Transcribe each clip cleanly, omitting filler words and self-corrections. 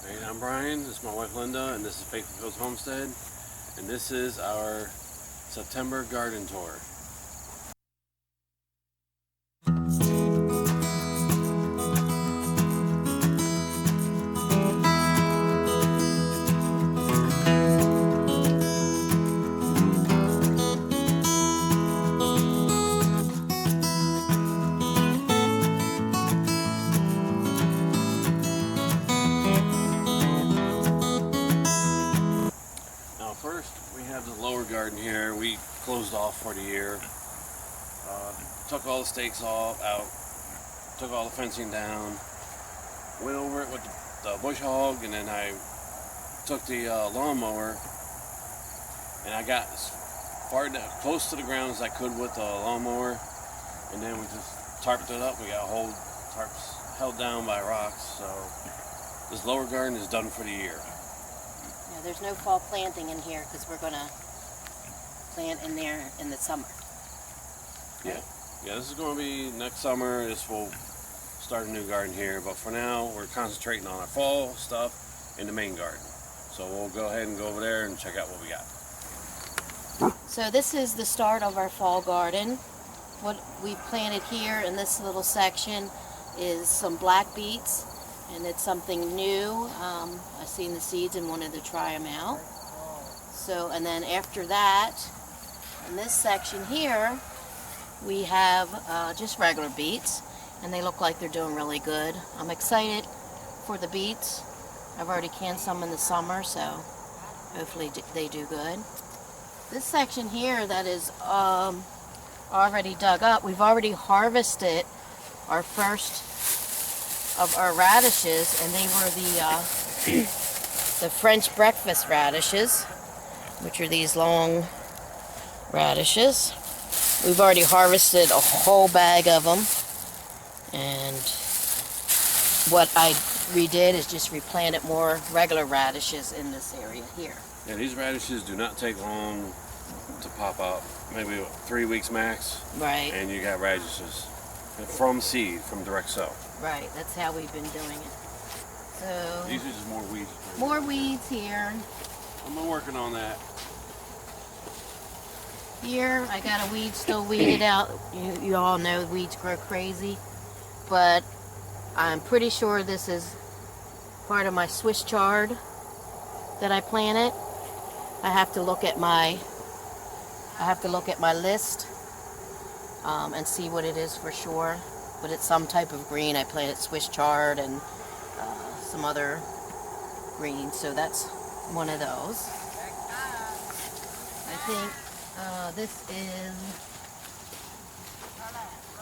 Hey, I'm Brian, this is my wife Linda, and this is Faithfulfieldsh Homestead, and this is our September garden tour. First, we have the lower garden here. We closed off for the year. Took all the stakes out, took all the fencing down, went over it with the bush hog, and then I took the lawnmower, and I got as close to the ground as I could with the lawnmower, and then we just tarped it up. We got whole tarps held down by rocks, so this lower garden is done for the year. There's no fall planting in here because we're going to plant in there in the summer. Right? Yeah, this is going to be next summer. This will start a new garden here, but for now we're concentrating on our fall stuff in the main garden. So we'll go ahead and go over there and check out what we got. So this is the start of our fall garden. What we've planted here in this little section is some black beets. And it's something new. I've seen the seeds and wanted to try them out. So, and then after that, in this section here, we have just regular beets, and they look like they're doing really good. I'm excited for the beets. I've already canned some in the summer, so hopefully they do good. This section here that is already dug up, we've already harvested our first of our radishes, and they were the French breakfast radishes, which are these long radishes. We've already harvested a whole bag of them, and what I redid is just replanted more regular radishes in this area here. Yeah, these radishes do not take long to pop up, maybe 3 weeks max. Right. And you got radishes from seed, from direct sow. Right, that's how we've been doing it. So these are just more weeds. More weeds here. I'm working on that. Here I got a weed still weeded out. You all know weeds grow crazy, but I'm pretty sure this is part of my Swiss chard that I planted. I have to look at my list and see what it is for sure. But it's some type of green. I planted Swiss chard and some other greens, so that's one of those. I think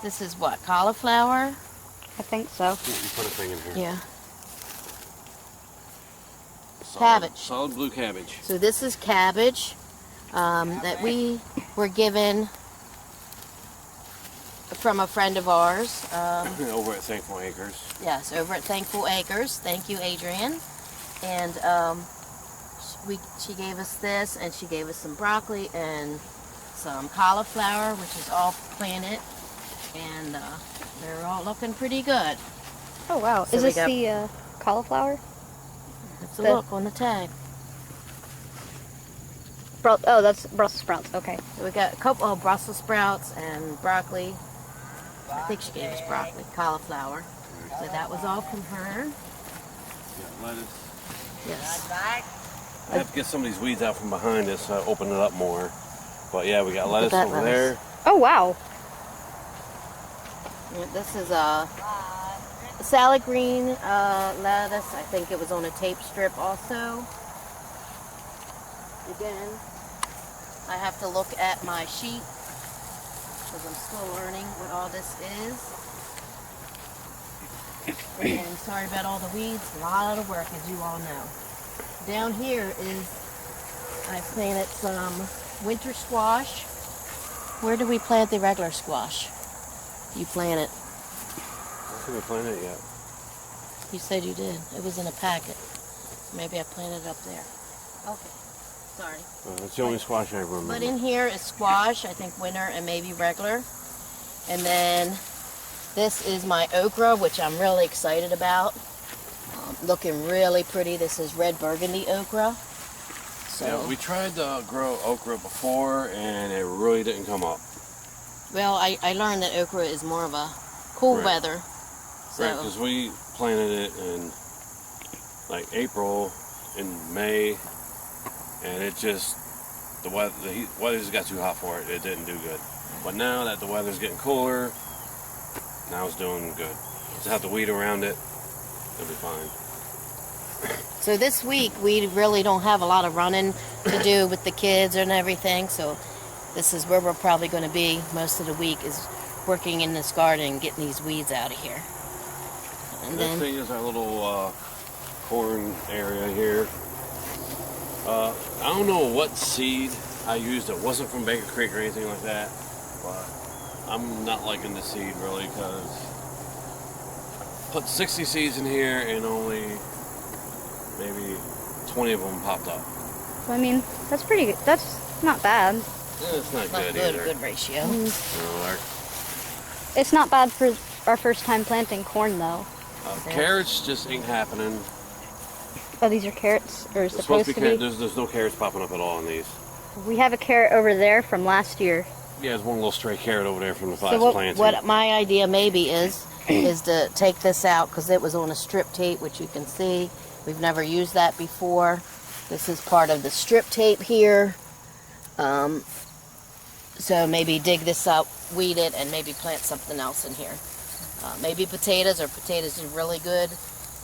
this is what, cauliflower? I think so. You put a thing in here. Yeah. Cabbage. Solid blue cabbage. So this is cabbage that we were given from a friend of ours. Over at Thankful Acres. Yes, over at Thankful Acres. Thank you, Adrienne. And she gave us this, and she gave us some broccoli and some cauliflower, which is all planted, and they're all looking pretty good. Oh wow! So is this the cauliflower? Let's look on the tag. Oh, that's Brussels sprouts. Okay. So we got a couple of Brussels sprouts and broccoli. I think she gave us broccoli, cauliflower. So that was all from her. Yeah, lettuce. Yes. I have to get some of these weeds out from behind us so I open it up more. But yeah, we got lettuce over there. Oh wow. This is a salad green lettuce. I think it was on a tape strip also. Again, I have to look at my sheet because I'm still learning what all this is. And sorry about all the weeds, a lot of work, as you all know. Down here is, I planted some winter squash. Where did we plant the regular squash? You planted. I think we planted it yet. You said you did. It was in a packet. Maybe I planted it up there. Okay. Sorry. That's the only squash I ever remember. But in here is squash, I think winter and maybe regular. And then this is my okra, which I'm really excited about. looking really pretty. This is red burgundy okra. So, Yeah, we tried to grow okra before, and it really didn't come up. well, I learned that okra is more of a cool Right. weather. So, Right, because we planted it in like April, in May, and it just the weather just got too hot for it. It didn't do good. But now that the weather's getting cooler, now it's doing good. Just have to weed around it. It'll be fine. so this week we really don't have a lot of running to do with the kids and everything. So this is where we're probably going to be most of the week, is working in this garden and getting these weeds out of here. And This then thing is our little corn area here. I don't know what seed I used. It wasn't from Baker Creek or anything like that. But I'm not liking the seed really, because I put 60 seeds in here and only maybe 20 of them popped up. So, I mean, that's pretty good. That's not bad. Yeah, it's not not good good, either. good ratio. You know, It's not bad for our first time planting corn, though. carrots just ain't happening. Oh, these are carrots, or There's supposed to be? There's no carrots popping up at all in these. We have a carrot over there from last year. Yeah, there's one little stray carrot over there from the last So planting. what my idea maybe is to take this out, because it was on a strip tape, which you can see. We've never used that before. This is part of the strip tape here. So maybe dig this up, weed it, and maybe plant something else in here. Maybe potatoes, or potatoes are really good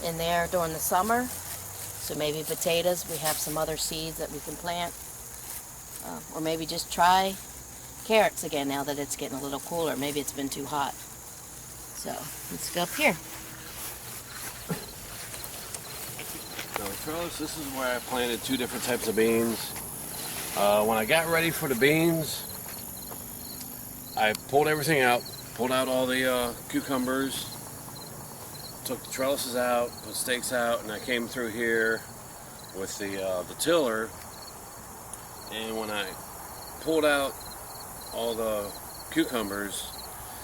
in there during the summer. So maybe potatoes. We have some other seeds that we can plant. Or maybe just try carrots again now that it's getting a little cooler. Maybe it's been too hot. So let's go up here. Now, Charles, this is where I planted 2 different types of beans. When I got ready for the beans, I pulled everything out, pulled out all the cucumbers, took the trellises out, put stakes out, and I came through here with the tiller. And when I pulled out all the cucumbers,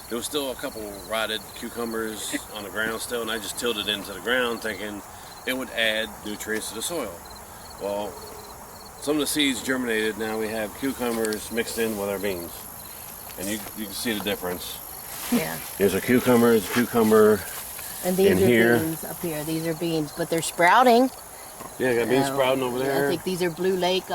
there was still a couple rotted cucumbers on the ground still, and I just tilled it into the ground thinking it would add nutrients to the soil. Well, some of the seeds germinated. Now we have cucumbers mixed in with our beans, and you can see the difference. Yeah. There's a cucumber, And these in are here. beans up here. These are beans, but they're sprouting. Yeah, I got beans sprouting over I there. think these are Blue Lake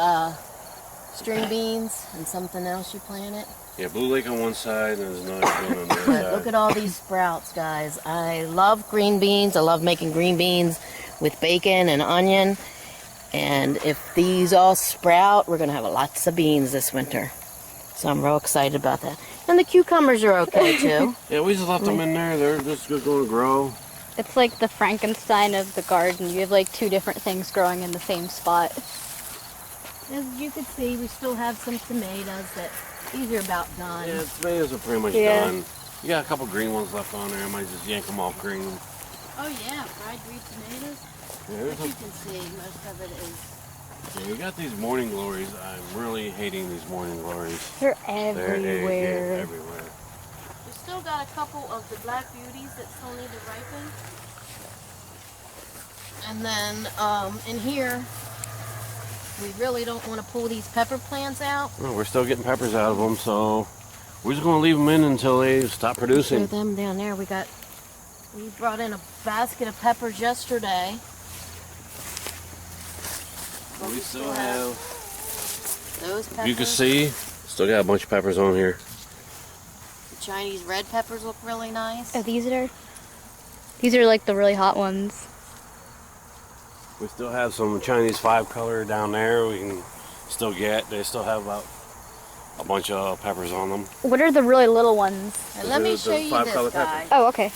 string beans, and something else you planted. Yeah, Blue Lake on one side, and there's another bean on the other But side. look at all these sprouts, guys. I love green beans. I love making green beans with bacon and onion. And if these all sprout, we're going to have lots of beans this winter. So I'm real excited about that. And the cucumbers are okay, too. Yeah, we just left them in there. They're just going to grow. It's like the Frankenstein of the garden. You have like 2 different things growing in the same spot. As you can see, we still have some tomatoes that these are about done. Yeah, tomatoes are pretty much Yeah. done. You got a couple green ones left on there. I might just yank them off green. Oh yeah, fried green tomatoes. Yeah, As there's you a, can see, most of it is. yeah, we got these morning glories. I'm really hating these morning glories. They're They're everywhere. everywhere. We still got a couple of the black beauties that still need to ripen. And then in here, we really don't want to pull these pepper plants out. Well, we're still getting peppers out of them, so we're just going to leave them in until they stop Show producing. them down there. We brought in a basket of peppers yesterday. But We still have, those peppers. you can see, still got a bunch of peppers on here. The Chinese red peppers look really nice. Oh, these are like the really hot ones. We still have some Chinese 5-color down there we can still get. They still have about a bunch of peppers on them. What are the really little ones? And let me The show you 5-color this, guys. Oh, okay.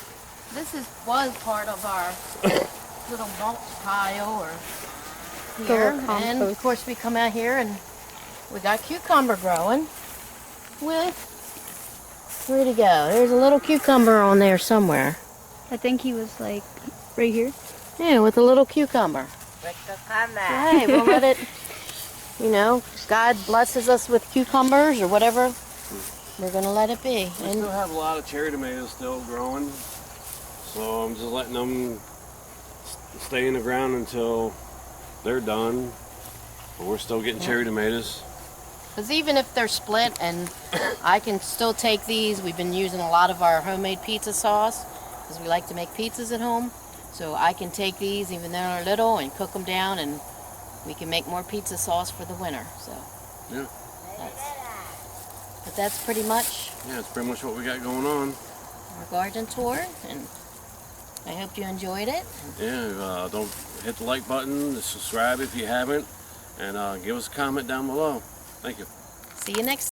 This was part of our little mulch pile or The here. little And of compost. course we come out here and we got cucumber growing with, where'd he go? There's a little cucumber on there somewhere. I think he was like right here. Yeah, with a little cucumber. Hey, we'll let it, God blesses us with cucumbers or whatever. We're going to let it be. We And still have a lot of cherry tomatoes still growing, so I'm just letting them stay in the ground until they're done. But we're still getting cherry tomatoes. Because even if they're split, and I can still take these, we've been using a lot of our homemade pizza sauce because we like to make pizzas at home. So I can take these even though they're little and cook them down, and we can make more pizza sauce for the winter. So Yeah. But that's pretty much That's pretty much what we got going on. our garden tour, and I hope you enjoyed it. Yeah, don't hit the like button, subscribe if you haven't, and give us a comment down below. Thank you. See you next